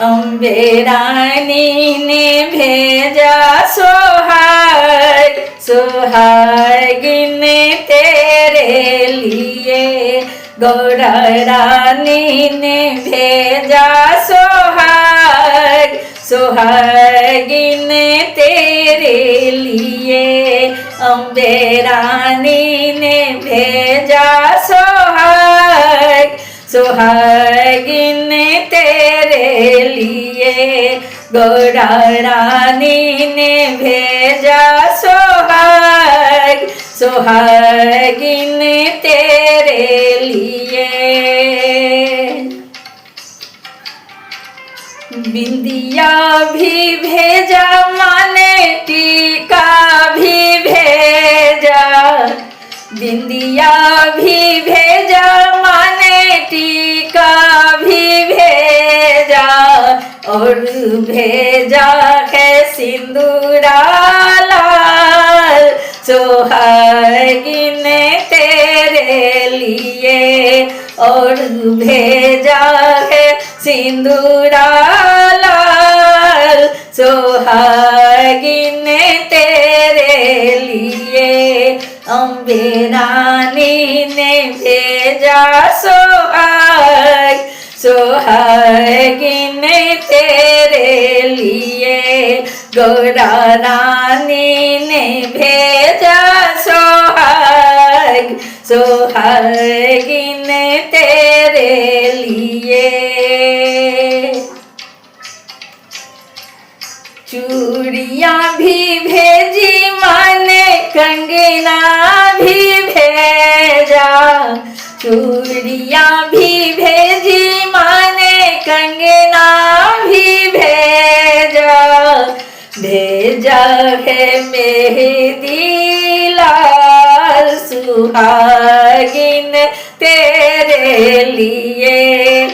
अम्बे रानी ने भेजा सोहाग, सुहागिन तेरे लिए। गौरा रानी ने भेजा सोहाग, सुहागिन तेरे लिए। अम्बे रानी ने भेजा सोहाग, सुहागिन तेरे लिए। गौरा रानी ने भेजा सोहाग, सुहागिन तेरे लिए। बिंदिया भी भेजा माने टीका भी भेजा, बिंदिया भी भेजा माने टीका भी भेजा। और भेजा है सिंदूरा लाल, सुहागिन तेरे लिए। और भेजा है सिंदूरा लाल, सुहागिन तेरे लिए। अम्बे रानी ने भेजा सोहाग, सुहागिन तेरे लिए। गौरा रानी ने भेजा सोहाग, सुहागिन तेरे लिए। चूड़ियाँ भी भेजी माने कंगना भी भेजा, चूड़ियाँ भी भेजी माने कंगना भी भेजा। भेजा है मेहंदी लाल, सुहागिन तेरे लिए।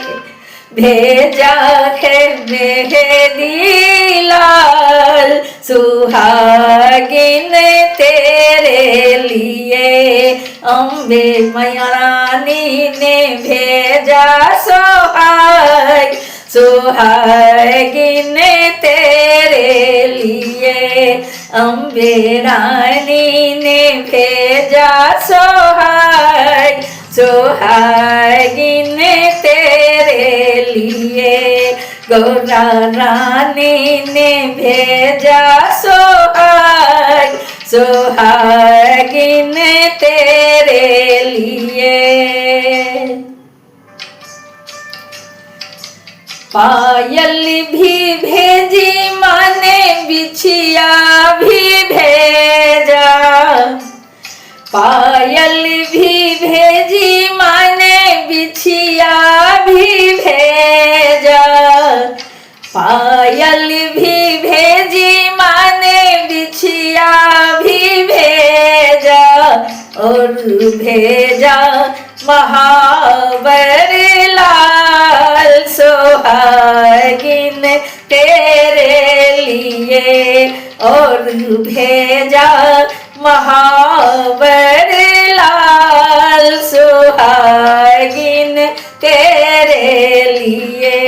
भेजा है मेहंदी लाल, सुहागिन तेरे लिए। अम्बे मैया रानी ने भेजा सोहाग, सुहागिन तेरे लिए। अम्बे रानी ने भेजा सोहाग, सुहागिन तेरे लिए। गौरा रानी ने भेजा सोहाग, सुहागिन तेरे लिए। पायल भी भेजी माने बिछिया भी भेजा, पायल भी भेजी माने बिछिया भी भेजा। पायल भी भेजी माने बिछिया भी भेजा। और भेजा महावर लाल, सुहागिन तेरे लिए। और भेजा महावर लाल, सुहागिन तेरे लिए।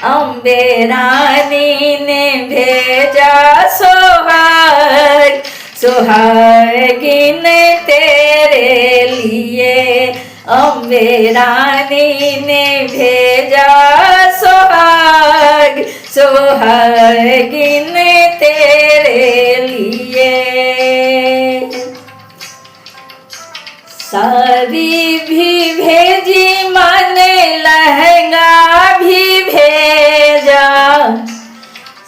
अम्बे रानी ने भेजा सोहाग, सुहागिन तेरे लिए। अम्बे रानी ने भेजा सोहाग, सुहागिन तेरे लिए। साड़ी भी भेजी माने लहंगा भी भेजा,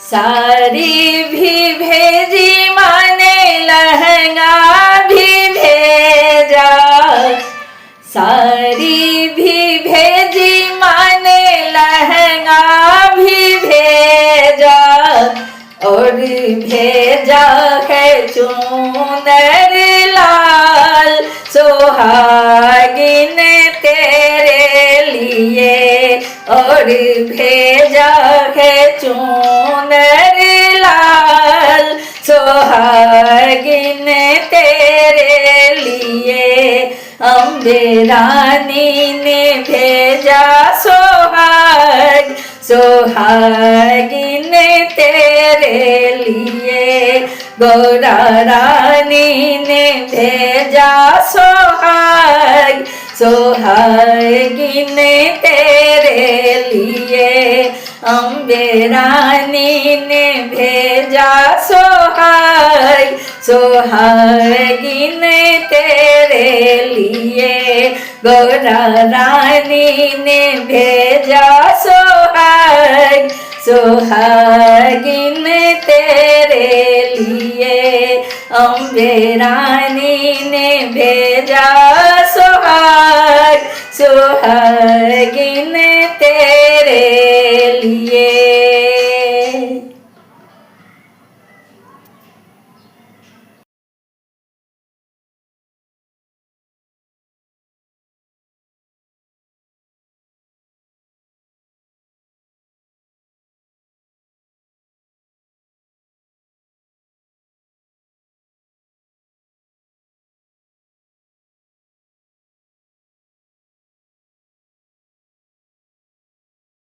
साड़ी भी भेजी माने लहंगा भी भेजा। साड़ी भी भेजी माने लहंगा भी भेजा। और भेजा है चूनर लाल, सुहागिन तेरे लिए। और और भेजा है चूनर लाल सुहागिन तेरे लिए। अम्बे रानी ने भेजा सुहागिन तेरे लिए। गौरा रानी ने भेजा सुहागिन तेरे लिए। अम्बे रानी ने भेजा सुहागिन तेरे लिए। गौरा रानी ने भेजा सुहागिन तेरे लिए। अम्बे रानी ने भेजा सुहागिन